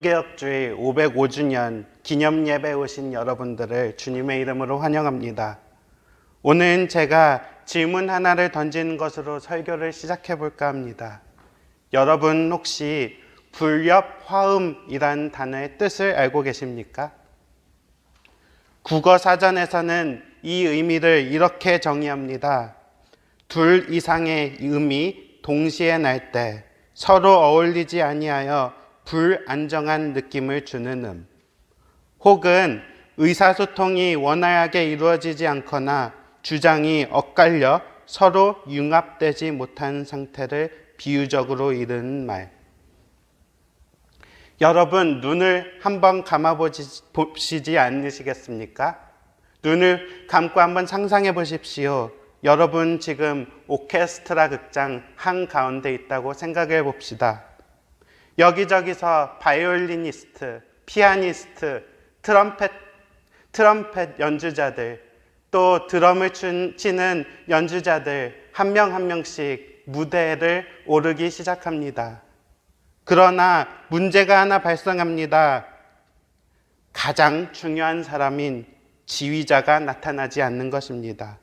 개혁주의 505주년 기념 예배 오신 여러분들을 주님의 이름으로 환영합니다. 오늘은 제가 질문 하나를 던지는 것으로 설교를 시작해 볼까 합니다. 여러분 혹시 불협화음이라는 단어의 뜻을 알고 계십니까? 국어사전에서는 이 의미를 이렇게 정의합니다. 둘 이상의 음이 동시에 날 때 서로 어울리지 아니하여 불안정한 느낌을 주는 혹은 의사소통이 원활하게 이루어지지 않거나 주장이 엇갈려 서로 융합되지 못한 상태를 비유적으로 이르는 말. 여러분 눈을 한번 감아보시지 않으시겠습니까? 눈을 감고 한번 상상해 보십시오. 여러분 지금 오케스트라 극장 한가운데 있다고 생각해 봅시다. 여기저기서 바이올리니스트, 피아니스트, 트럼펫 연주자들, 또 드럼을 치는 연주자들 한 명 한 명씩 무대를 오르기 시작합니다. 그러나 문제가 하나 발생합니다. 가장 중요한 사람인 지휘자가 나타나지 않는 것입니다.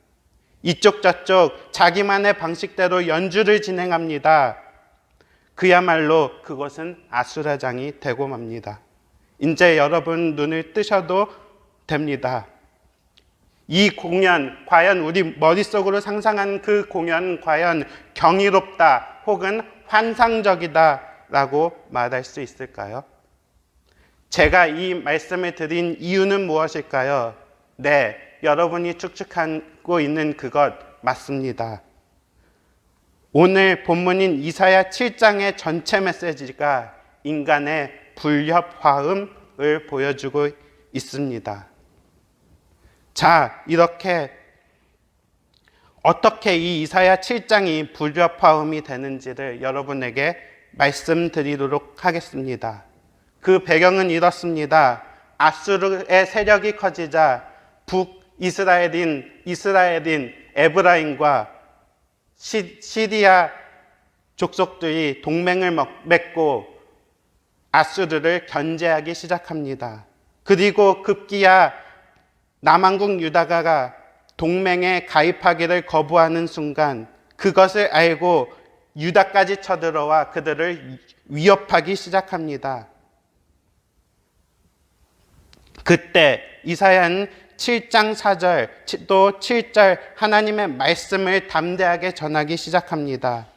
이쪽 저쪽 자기만의 방식대로 연주를 진행합니다. 그야말로 그것은 아수라장이 되고 맙니다. 이제 여러분 눈을 뜨셔도 됩니다. 이 공연, 과연 우리 머릿속으로 상상한 그 공연 과연 경이롭다 혹은 환상적이다 라고 말할 수 있을까요? 제가 이 말씀을 드린 이유는 무엇일까요? 네, 여러분이 추측하고 있는 그것 맞습니다. 오늘 본문인 이사야 7장의 전체 메시지가 인간의 불협화음을 보여주고 있습니다. 자, 이렇게 어떻게 이 이사야 7장이 불협화음이 되는지를 여러분에게 말씀드리도록 하겠습니다. 그 배경은 이렇습니다. 아수르의 세력이 커지자 북이스라엘인 에브라임과 시리아 족속들이 동맹을 맺고 아수르를 견제하기 시작합니다. 그리고 급기야 남왕국 유다가가 동맹에 가입하기를 거부하는 순간 그것을 알고 유다까지 쳐들어와 그들을 위협하기 시작합니다. 그때 이사야는 7장 4절 또 7절 하나님의 말씀을 담대하게 전하기 시작합니다.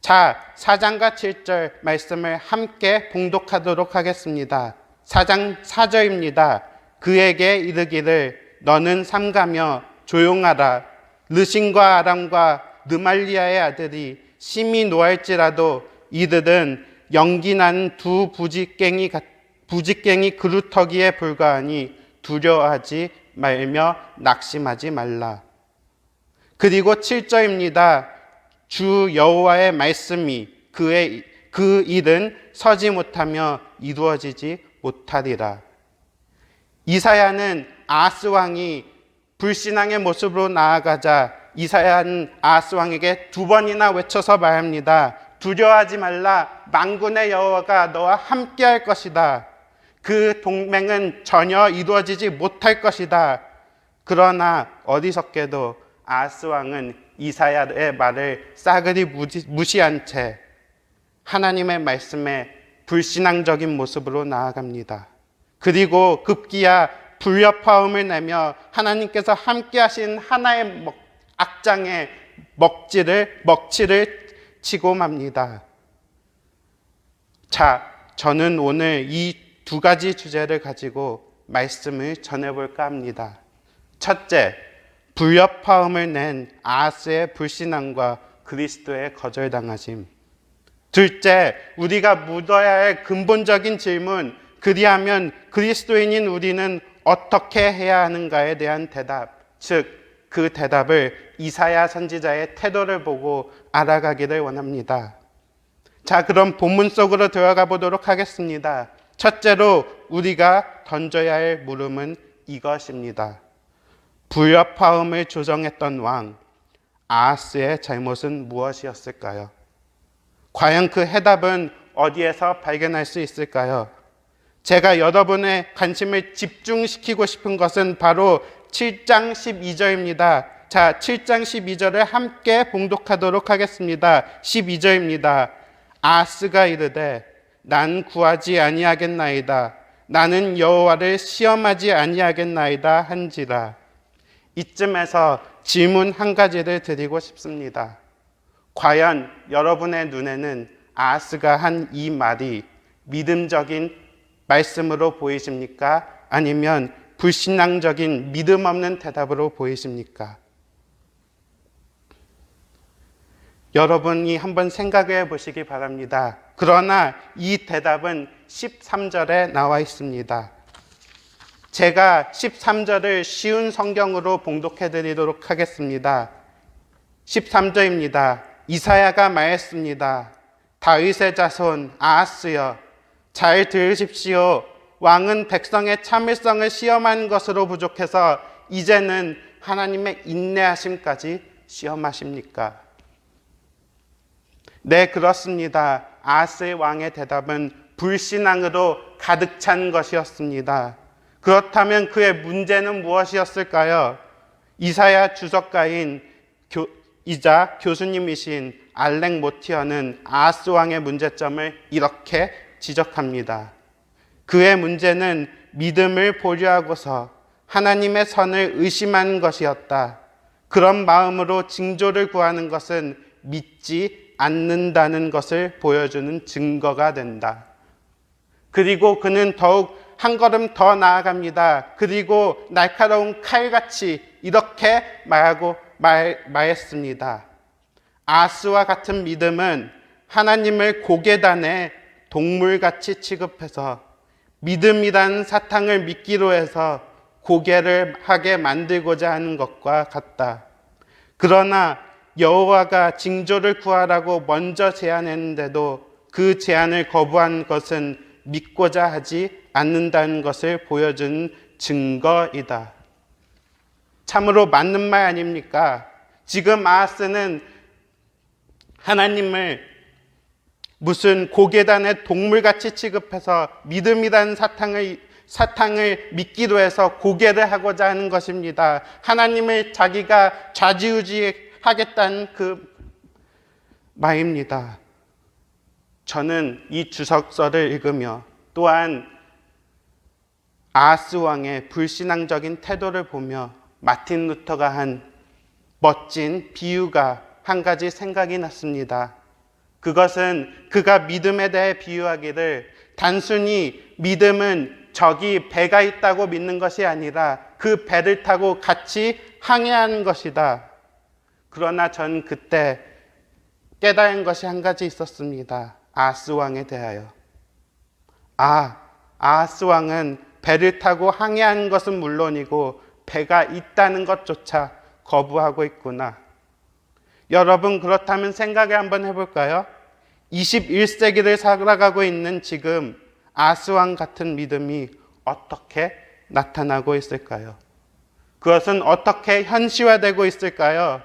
자, 4장과 7절 말씀을 함께 봉독하도록 하겠습니다. 4장 4절입니다. 그에게 이르기를 너는 삼가며 조용하라. 르신과 아람과 느말리아의 아들이 심히 노할지라도 이들은 연기난 두 부직갱이 그루터기에 불과하니 두려워하지 말며 낙심하지 말라. 그리고 7절입니다. 주 여호와의 말씀이 그 일은 서지 못하며 이루어지지 못하리라. 이사야는 아하스 왕이 불신앙의 모습으로 나아가자 이사야는 아하스 왕에게 두 번이나 외쳐서 말합니다. 두려워하지 말라. 만군의 여호와가 너와 함께 할 것이다. 그 동맹은 전혀 이루어지지 못할 것이다. 그러나 어리석게도 아하스 왕은 이사야의 말을 싸그리 무시한 채 하나님의 말씀에 불신앙적인 모습으로 나아갑니다. 그리고 급기야 불협화음을 내며 하나님께서 함께 하신 하나의 악장에 먹칠을 치고 맙니다. 자, 저는 오늘 이 두 가지 주제를 가지고 말씀을 전해볼까 합니다. 첫째, 불협화음을 낸 아하스의 불신앙과 그리스도의 거절당하심. 둘째, 우리가 묻어야 할 근본적인 질문, 그리하면 그리스도인인 우리는 어떻게 해야 하는가에 대한 대답, 즉 그 대답을 이사야 선지자의 태도를 보고 알아가기를 원합니다. 자, 그럼 본문 속으로 들어가 보도록 하겠습니다. 첫째로 우리가 던져야 할 물음은 이것입니다. 불협화음을 조정했던 왕 아하스의 잘못은 무엇이었을까요? 과연 그 해답은 어디에서 발견할 수 있을까요? 제가 여러분의 관심을 집중시키고 싶은 것은 바로 7장 12절입니다. 자, 7장 12절을 함께 봉독하도록 하겠습니다. 12절입니다. 아하스가 이르되 난 구하지 아니하겠나이다. 나는 여호와를 시험하지 아니하겠나이다 한지라. 이쯤에서 질문 한 가지를 드리고 싶습니다. 과연 여러분의 눈에는 아하스가 한 이 말이 믿음적인 말씀으로 보이십니까? 아니면 불신앙적인 믿음 없는 대답으로 보이십니까? 여러분이 한번 생각해 보시기 바랍니다. 그러나 이 대답은 13절에 나와 있습니다. 제가 13절을 쉬운 성경으로 봉독해 드리도록 하겠습니다. 13절입니다. 이사야가 말했습니다. 다윗의 자손 아하스여, 잘 들으십시오. 왕은 백성의 참을성을 시험한 것으로 부족해서 이제는 하나님의 인내하심까지 시험하십니까? 네, 그렇습니다. 아하스의 왕의 대답은 불신앙으로 가득 찬 것이었습니다. 그렇다면 그의 문제는 무엇이었을까요? 이사야 주석가인 이자 교수님이신 알렉 모티어는 아하스 왕의 문제점을 이렇게 지적합니다. 그의 문제는 믿음을 보류하고서 하나님의 선을 의심한 것이었다. 그런 마음으로 징조를 구하는 것은 믿지 않는다는 것을 보여주는 증거가 된다. 그리고 그는 더욱 한 걸음 더 나아갑니다. 그리고 날카로운 칼같이 이렇게 말했습니다. 아하스와 같은 믿음은 하나님을 고개단에 동물같이 취급해서 믿음이란 사탕을 믿기로 해서 고개를 하게 만들고자 하는 것과 같다. 그러나 여호와가 징조를 구하라고 먼저 제안했는데도 그 제안을 거부한 것은 믿고자 하지 않는다는 것을 보여주는 증거이다. 참으로 맞는 말 아닙니까? 지금 아하스는 하나님을 무슨 고개단의 동물같이 취급해서 믿음이라는 사탕을 믿기로 해서 고개를 하고자 하는 것입니다. 하나님을 자기가 좌지우지하겠다는 그 말입니다. 저는 이 주석서를 읽으며 또한 아하스 왕의 불신앙적인 태도를 보며 마틴 루터가 한 멋진 비유가 한 가지 생각이 났습니다. 그것은 그가 믿음에 대해 비유하기를 단순히 믿음은 저기 배가 있다고 믿는 것이 아니라 그 배를 타고 같이 항해하는 것이다. 그러나 전 그때 깨달은 것이 한 가지 있었습니다. 아하스 왕에 대하여. 아하스 왕은 배를 타고 항해하는 것은 물론이고 배가 있다는 것조차 거부하고 있구나. 여러분, 그렇다면 생각을 한번 해볼까요? 21세기를 살아가고 있는 지금 아하스 왕 같은 믿음이 어떻게 나타나고 있을까요? 그것은 어떻게 현실화되고 있을까요?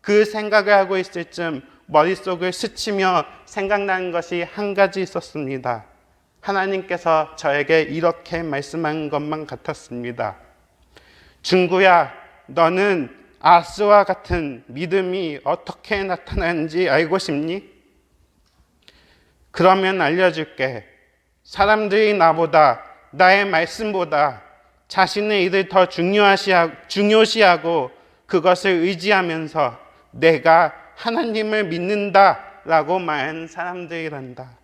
그 생각을 하고 있을 쯤 머릿속을 스치며 생각나는 것이 한 가지 있었습니다. 하나님께서 저에게 이렇게 말씀한 것만 같았습니다. 중구야, 너는 아하스와 같은 믿음이 어떻게 나타나는지 알고 싶니? 그러면 알려줄게. 사람들이 나보다, 나의 말씀보다 자신의 일을 더 중요시하고 그것을 의지하면서 내가 하나님을 믿는다라고 말하는 사람들이란다.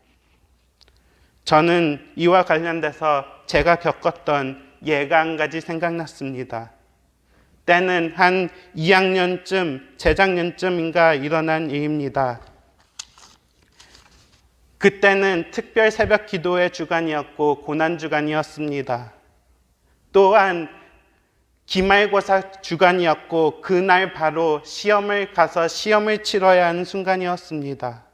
저는 이와 관련돼서 제가 겪었던 예가 한 가지 생각났습니다. 때는 한 2학년쯤, 재작년쯤인가 일어난 일입니다. 그때는 특별 새벽 기도의 주간이었고 고난 주간이었습니다. 또한 기말고사 주간이었고 그날 바로 시험을 가서 시험을 치러야 하는 순간이었습니다.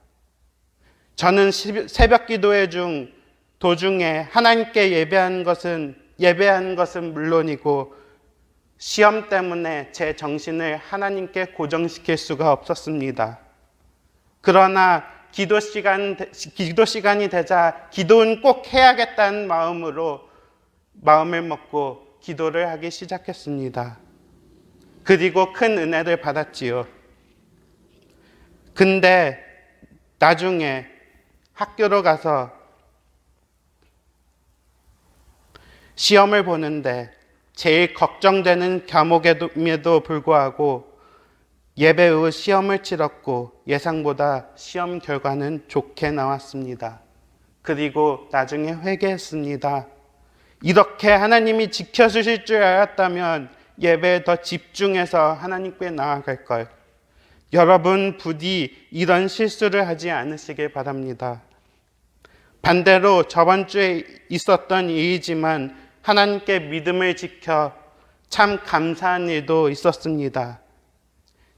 저는 새벽 기도회 도중에 하나님께 예배한 것은 물론이고 시험 때문에 제 정신을 하나님께 고정시킬 수가 없었습니다. 그러나 기도 시간이 되자 기도는 꼭 해야겠다는 마음을 먹고 기도를 하기 시작했습니다. 그리고 큰 은혜를 받았지요. 근데 나중에 학교로 가서 시험을 보는데 제일 걱정되는 과목임에도 불구하고 예배 후 시험을 치렀고 예상보다 시험 결과는 좋게 나왔습니다. 그리고 나중에 회개했습니다. 이렇게 하나님이 지켜주실 줄 알았다면 예배에 더 집중해서 하나님께 나아갈 걸. 여러분 부디 이런 실수를 하지 않으시길 바랍니다. 반대로 저번 주에 있었던 일이지만 하나님께 믿음을 지켜 참 감사한 일도 있었습니다.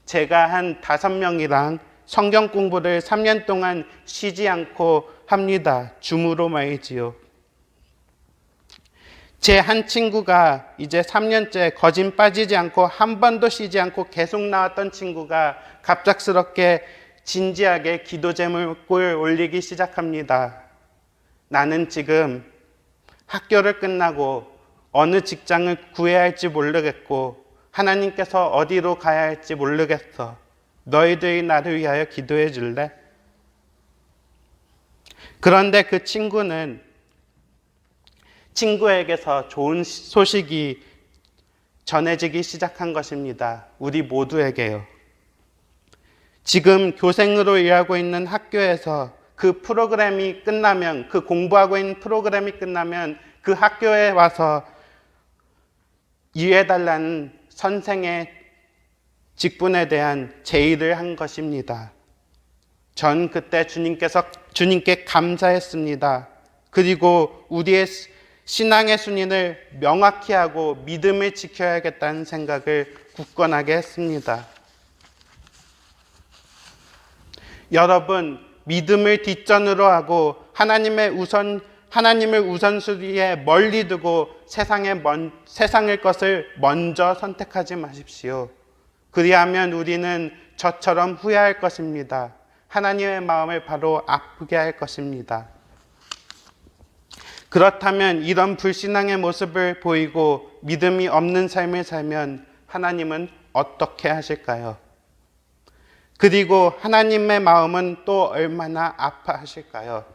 제가 한 5명이랑 성경 공부를 3년 동안 쉬지 않고 합니다. 줌으로 말이지요. 제 한 친구가 이제 3년째 거진 빠지지 않고 한 번도 쉬지 않고 계속 나왔던 친구가 갑작스럽게 진지하게 기도 제목을 올리기 시작합니다. 나는 지금 학교를 끝나고 어느 직장을 구해야 할지 모르겠고 하나님께서 어디로 가야 할지 모르겠어. 너희들이 나를 위하여 기도해 줄래? 그런데 그 친구에게서 좋은 소식이 전해지기 시작한 것입니다. 우리 모두에게요. 지금 교생으로 일하고 있는 학교에서 그 프로그램이 끝나면, 그 공부하고 있는 프로그램이 끝나면 그 학교에 와서 일해달라는 선생의 직분에 대한 제의를 한 것입니다. 전 그때 주님께 감사했습니다. 그리고 우리의 신앙의 순위를 명확히 하고 믿음을 지켜야겠다는 생각을 굳건하게 했습니다. 여러분, 믿음을 뒷전으로 하고 하나님을 우선순위에 멀리 두고 세상의 것을 먼저 선택하지 마십시오. 그리하면 우리는 저처럼 후회할 것입니다. 하나님의 마음을 바로 아프게 할 것입니다. 그렇다면 이런 불신앙의 모습을 보이고 믿음이 없는 삶을 살면 하나님은 어떻게 하실까요? 그리고 하나님의 마음은 또 얼마나 아파하실까요?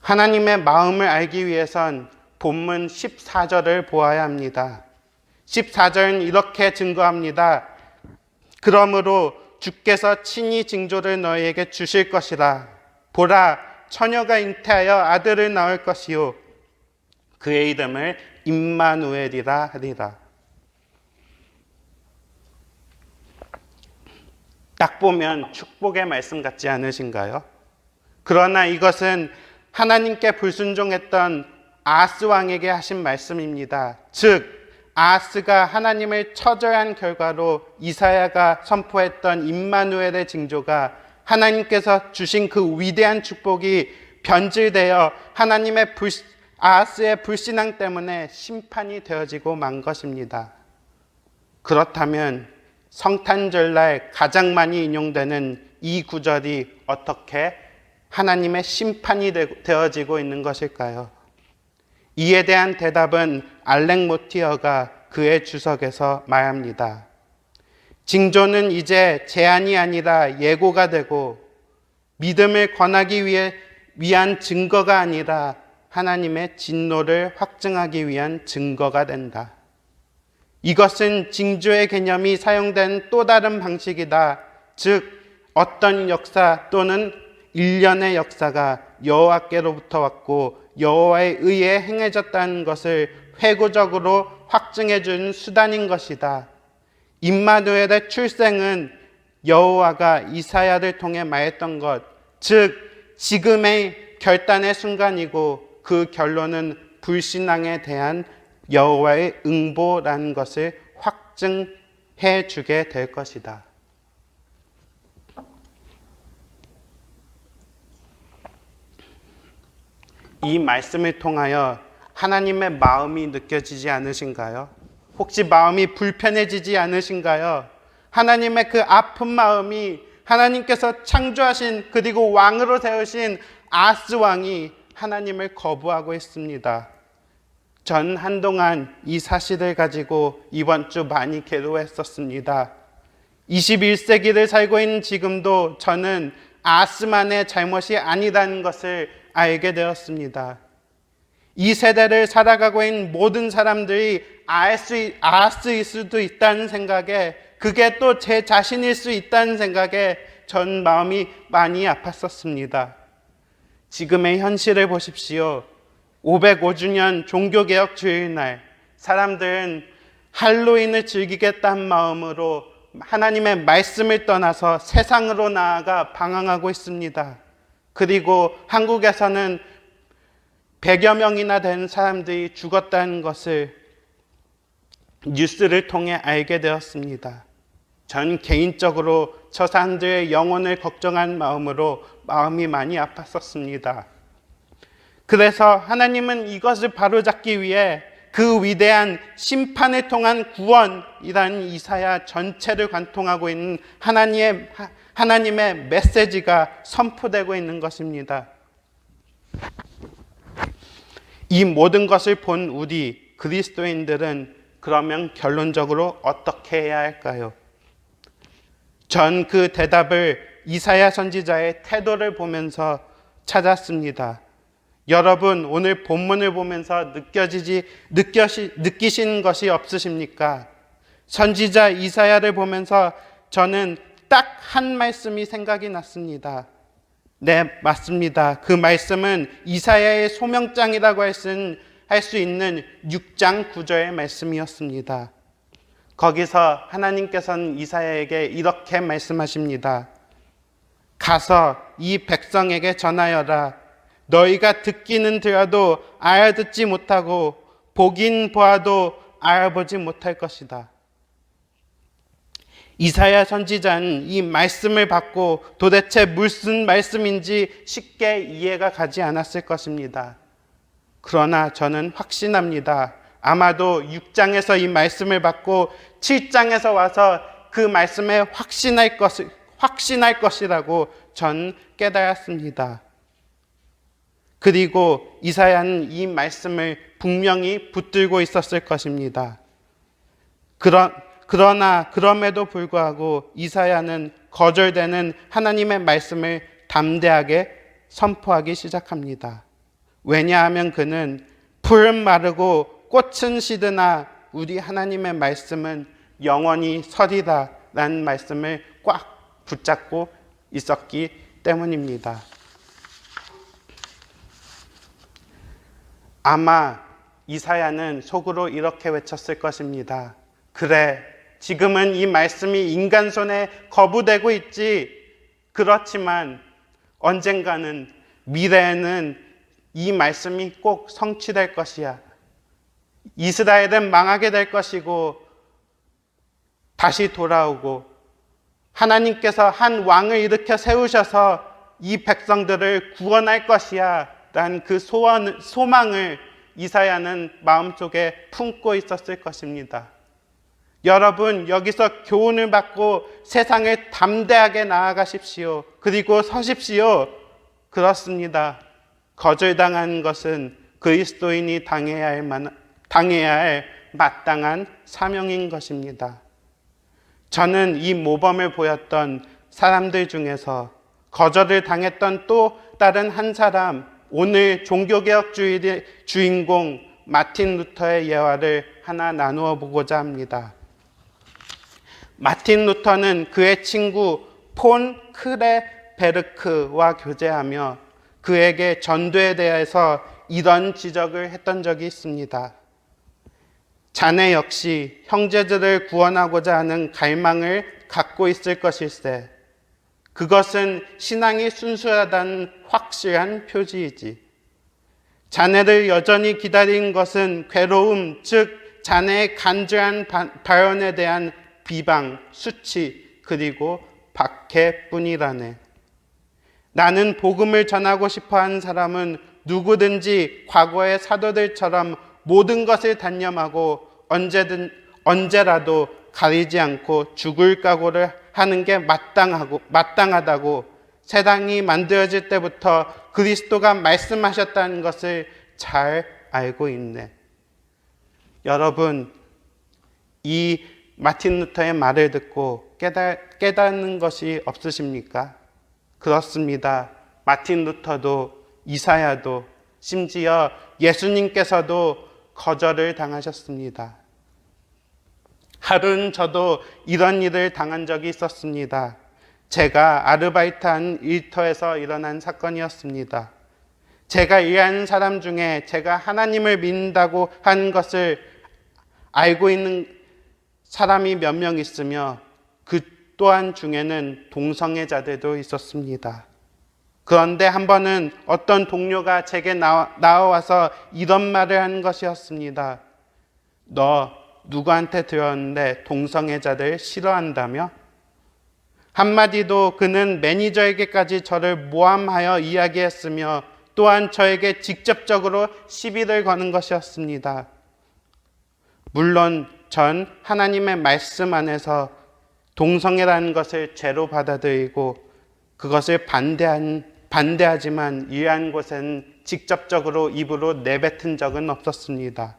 하나님의 마음을 알기 위해선 본문 14절을 보아야 합니다. 14절은 이렇게 증거합니다. 그러므로 주께서 친히 징조를 너희에게 주실 것이라. 보라, 처녀가 잉태하여 아들을 낳을 것이요 그의 이름을 임마누엘이라 하리라. 딱 보면 축복의 말씀 같지 않으신가요? 그러나 이것은 하나님께 불순종했던 아하스 왕에게 하신 말씀입니다. 즉 아하스가 하나님을 처절한 결과로 이사야가 선포했던 임마누엘의 징조가 하나님께서 주신 그 위대한 축복이 변질되어 아하스의 불신앙 때문에 심판이 되어지고 만 것입니다. 그렇다면 성탄절날 가장 많이 인용되는 이 구절이 어떻게 하나님의 심판이 되어지고 있는 것일까요? 이에 대한 대답은 알렉 모티어가 그의 주석에서 말합니다. 징조는 이제 제한이 아니라 예고가 되고 믿음을 권하기 위한 증거가 아니라 하나님의 진노를 확증하기 위한 증거가 된다. 이것은 징조의 개념이 사용된 또 다른 방식이다. 즉 어떤 역사 또는 일련의 역사가 여호와께로부터 왔고 여호와에 의해 행해졌다는 것을 회고적으로 확증해 준 수단인 것이다. 임마누엘의 출생은 여호와가 이사야를 통해 말했던 것, 즉 지금의 결단의 순간이고 그 결론은 불신앙에 대한 여호와의 응보라는 것을 확증해 주게 될 것이다. 이 말씀을 통하여 하나님의 마음이 느껴지지 않으신가요? 혹시 마음이 불편해지지 않으신가요? 하나님의 그 아픈 마음이 하나님께서 창조하신 그리고 왕으로 세우신 아하스 왕이 하나님을 거부하고 있습니다. 전 한동안 이 사실을 가지고 이번 주 많이 괴로워했었습니다. 21세기를 살고 있는 지금도 저는 아하스만의 잘못이 아니라는 것을 알게 되었습니다. 이 세대를 살아가고 있는 모든 사람들이 아하스일 수도 있다는 생각에, 그게 또 제 자신일 수 있다는 생각에 전 마음이 많이 아팠었습니다. 지금의 현실을 보십시오. 505주년 종교개혁 주일날, 사람들은 할로윈을 즐기겠다는 마음으로 하나님의 말씀을 떠나서 세상으로 나아가 방황하고 있습니다. 그리고 한국에서는 100여 명이나 되는 사람들이 죽었다는 것을 뉴스를 통해 알게 되었습니다. 전 개인적으로 저 사람들의 영혼을 걱정한 마음으로 마음이 많이 아팠었습니다. 그래서 하나님은 이것을 바로잡기 위해 그 위대한 심판을 통한 구원이라는 이사야 전체를 관통하고 있는 하나님의 메시지가 선포되고 있는 것입니다. 이 모든 것을 본 우리 그리스도인들은 그러면 결론적으로 어떻게 해야 할까요? 전 그 대답을 이사야 선지자의 태도를 보면서 찾았습니다. 여러분, 오늘 본문을 보면서 느끼시는 것이 없으십니까? 선지자 이사야를 보면서 저는 딱 한 말씀이 생각이 났습니다. 네, 맞습니다. 그 말씀은 이사야의 소명장이라고 할 수 있는 6장 9절의 말씀이었습니다. 거기서 하나님께서는 이사야에게 이렇게 말씀하십니다. 가서 이 백성에게 전하여라. 너희가 듣기는 들어도 알아듣지 못하고 보긴 보아도 알아보지 못할 것이다. 이사야 선지자는 이 말씀을 받고 도대체 무슨 말씀인지 쉽게 이해가 가지 않았을 것입니다. 그러나 저는 확신합니다. 아마도 6장에서 이 말씀을 받고 7장에서 와서 그 말씀에 확신할 것이라고 전 깨달았습니다. 그리고 이사야는 이 말씀을 분명히 붙들고 있었을 것입니다. 그러나 그럼에도 불구하고 이사야는 거절되는 하나님의 말씀을 담대하게 선포하기 시작합니다. 왜냐하면 그는 풀은 마르고 꽃은 시드나 우리 하나님의 말씀은 영원히 서리라 라는 말씀을 꽉 붙잡고 있었기 때문입니다. 아마 이사야는 속으로 이렇게 외쳤을 것입니다. 그래, 지금은 이 말씀이 인간 손에 거부되고 있지. 그렇지만 언젠가는, 미래에는 이 말씀이 꼭 성취될 것이야. 이스라엘은 망하게 될 것이고 다시 돌아오고 하나님께서 한 왕을 일으켜 세우셔서 이 백성들을 구원할 것이야 라는 그 소망을 이사야는 마음속에 품고 있었을 것입니다. 여러분, 여기서 교훈을 받고 세상을 담대하게 나아가십시오. 그리고 서십시오. 그렇습니다. 거절당한 것은 그리스도인이 당해야 할 마땅한 사명인 것입니다. 저는 이 모범을 보였던 사람들 중에서 거절을 당했던 또 다른 한 사람, 오늘 종교개혁 주일의 주인공 마틴 루터의 예화를 하나 나누어 보고자 합니다. 마틴 루터는 그의 친구 폰 크레베르크와 교제하며 그에게 전도에 대해서 이런 지적을 했던 적이 있습니다. 자네 역시 형제들을 구원하고자 하는 갈망을 갖고 있을 것일세. 그것은 신앙이 순수하다는 확실한 표지이지. 자네를 여전히 기다린 것은 괴로움, 즉 자네의 간절한 발언에 대한 비방, 수치, 그리고 박해뿐이라네. 나는 복음을 전하고 싶어하는 사람은 누구든지 과거의 사도들처럼 모든 것을 단념하고 언제라도 가리지 않고 죽을 각오를 하는 게 마땅하다고 세상이 만들어질 때부터 그리스도가 말씀하셨다는 것을 잘 알고 있네. 여러분, 이 마틴 루터의 말을 듣고 깨닫는 것이 없으십니까? 그렇습니다. 마틴 루터도 이사야도 심지어 예수님께서도 거절을 당하셨습니다. 하루는 저도 이런 일을 당한 적이 있었습니다. 제가 아르바이트한 일터에서 일어난 사건이었습니다. 제가 일하는 사람 중에 제가 하나님을 믿는다고 하는 것을 알고 있는 사람이 몇 명 있으며 그 또한 중에는 동성애자들도 있었습니다. 그런데 한 번은 어떤 동료가 제게 나와서 이런 말을 한 것이었습니다. 너 누구한테 들었는데 동성애자들 싫어한다며? 한마디도 그는 매니저에게까지 저를 모함하여 이야기했으며 또한 저에게 직접적으로 시비를 거는 것이었습니다. 물론 전 하나님의 말씀 안에서 동성애라는 것을 죄로 받아들이고 그것을 반대하지만 이러한 곳에는 직접적으로 입으로 내뱉은 적은 없었습니다.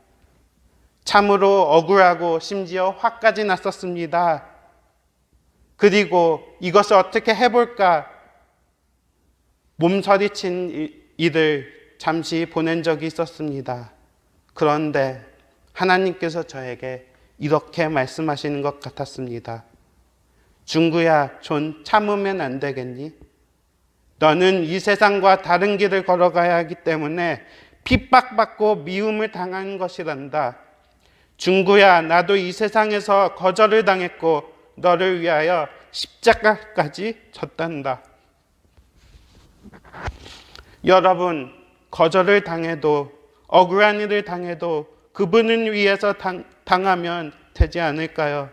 참으로 억울하고 심지어 화까지 났었습니다. 그리고 이것을 어떻게 해볼까 몸서리친 일을 잠시 보낸 적이 있었습니다. 그런데 하나님께서 저에게 이렇게 말씀하시는 것 같았습니다. 중구야, 좀 참으면 안 되겠니? 너는 이 세상과 다른 길을 걸어가야 하기 때문에 핍박받고 미움을 당하는 것이란다. 중구야, 나도 이 세상에서 거절을 당했고 너를 위하여 십자가까지 졌단다. 여러분, 거절을 당해도 억울한 일을 당해도 그분을 위해서 당하면 되지 않을까요?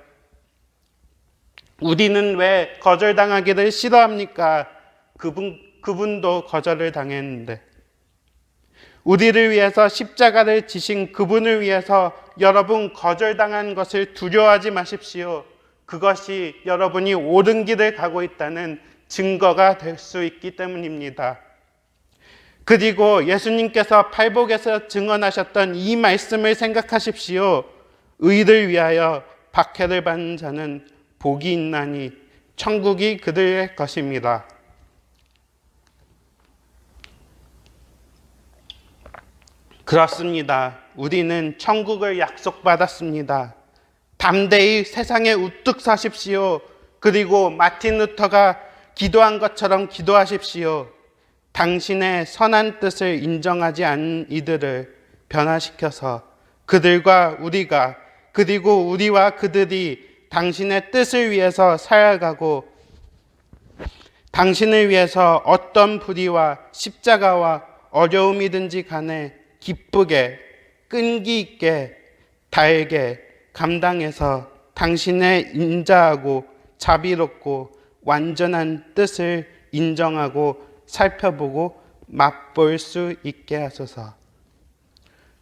우리는 왜 거절당하기를 싫어합니까? 그분도 거절을 당했는데. 우리를 위해서 십자가를 지신 그분을 위해서 여러분 거절당한 것을 두려워하지 마십시오. 그것이 여러분이 옳은 길을 가고 있다는 증거가 될 수 있기 때문입니다. 그리고 예수님께서 팔복에서 증언하셨던 이 말씀을 생각하십시오. 의를 위하여 박해를 받는 자는 복이 있나니 천국이 그들의 것입니다. 그렇습니다. 우리는 천국을 약속받았습니다. 담대히 세상에 우뚝 서십시오. 그리고 마틴 루터가 기도한 것처럼 기도하십시오. 당신의 선한 뜻을 인정하지 않는 이들을 변화시켜서 그들과 우리가 그리고 우리와 그들이 당신의 뜻을 위해서 살아가고 당신을 위해서 어떤 불의와 십자가와 어려움이든지 간에 기쁘게 끈기 있게 달게 감당해서 당신의 인자하고 자비롭고 완전한 뜻을 인정하고 살펴보고 맛볼 수 있게 하소서.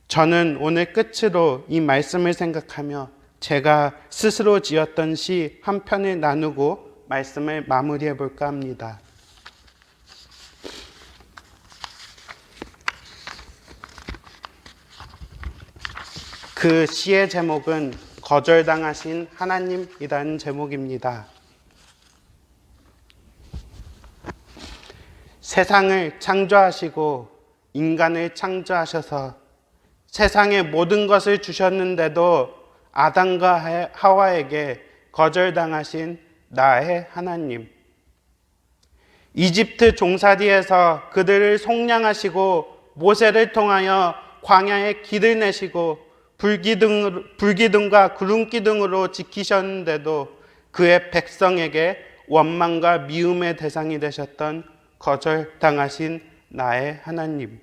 저는 오늘 끝으로 이 말씀을 생각하며 제가 스스로 지었던 시 한 편을 나누고 말씀을 마무리해 볼까 합니다. 그 시의 제목은 거절당하신 하나님이라는 제목입니다. 세상을 창조하시고 인간을 창조하셔서 세상의 모든 것을 주셨는데도 아담과 하와에게 거절당하신 나의 하나님. 이집트 종살이에서 그들을 속량하시고 모세를 통하여 광야에 길을 내시고 불기둥과 구름기둥으로 지키셨는데도 그의 백성에게 원망과 미움의 대상이 되셨던 거절당하신 나의 하나님.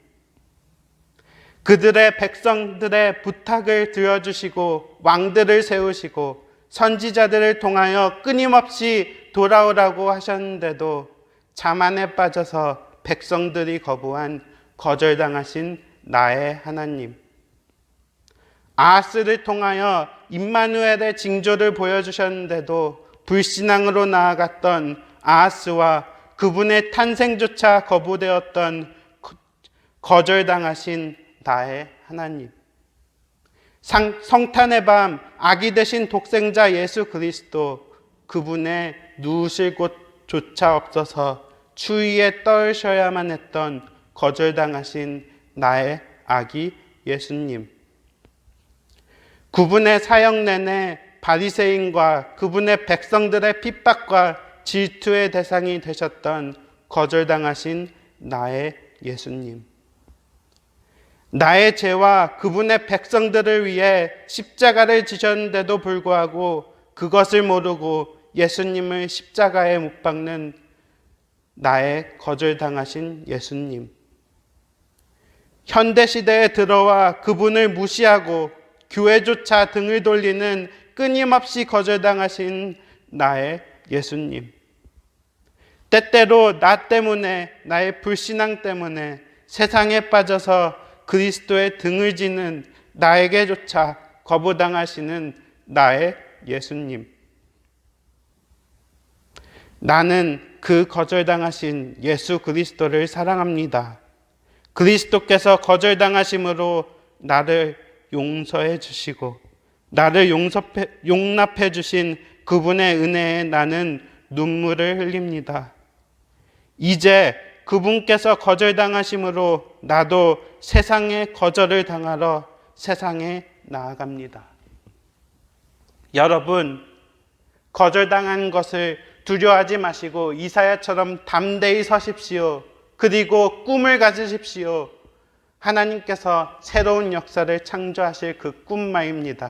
그들의 백성들의 부탁을 들어주시고 왕들을 세우시고 선지자들을 통하여 끊임없이 돌아오라고 하셨는데도 자만에 빠져서 백성들이 거부한 거절당하신 나의 하나님. 아하스를 통하여 임마누엘의 징조를 보여주셨는데도 불신앙으로 나아갔던 아하스와 그분의 탄생조차 거부되었던 거절당하신 나의 하나님. 성탄의 밤 아기 되신 독생자 예수 그리스도, 그분의 누우실 곳조차 없어서 추위에 떨셔야만 했던 거절당하신 나의 아기 예수님. 그분의 사역 내내 바리새인과 그분의 백성들의 핍박과 질투의 대상이 되셨던 거절당하신 나의 예수님. 나의 죄와 그분의 백성들을 위해 십자가를 지셨는데도 불구하고 그것을 모르고 예수님을 십자가에 못 박는 나의 거절당하신 예수님. 현대시대에 들어와 그분을 무시하고 교회조차 등을 돌리는 끊임없이 거절당하신 나의 예수님. 때때로 나 때문에, 나의 불신앙 때문에 세상에 빠져서 그리스도의 등을 지는 나에게조차 거부당하시는 나의 예수님. 나는 그 거절당하신 예수 그리스도를 사랑합니다. 그리스도께서 거절당하심으로 나를 용서해 주시고 나를 용납해 주신 그분의 은혜에 나는 눈물을 흘립니다. 이제 그분께서 거절당하심으로 나도 세상의 거절을 당하러 세상에 나아갑니다. 여러분, 거절당한 것을 두려워하지 마시고 이사야처럼 담대히 서십시오. 그리고 꿈을 가지십시오. 하나님께서 새로운 역사를 창조하실 그 꿈마입니다.